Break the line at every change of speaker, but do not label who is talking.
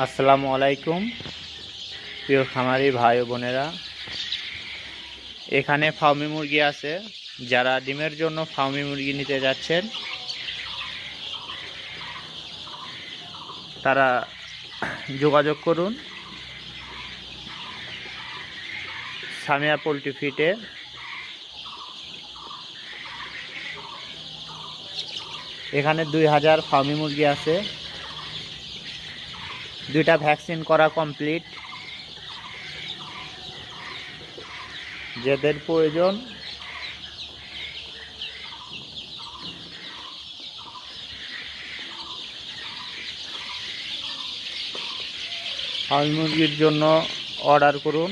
আসসালামু আলাইকুম প্রিয় খামারি ভাই ও বোনেরা। এখানে ফার্মি মুরগি আছে। যারা ডিমের জন্য ফার্মি মুরগি নিতে যাচ্ছেন তারা যোগাযোগ করুন সামিয়া পোল্ট্রি ফিটে। এখানে 2000 ফার্মি মুরগি আছে, 2টা ভ্যাকসিন করা কমপ্লিট। যাদের প্রয়োজন ফার্মি মুরগির জন্য অর্ডার করুন।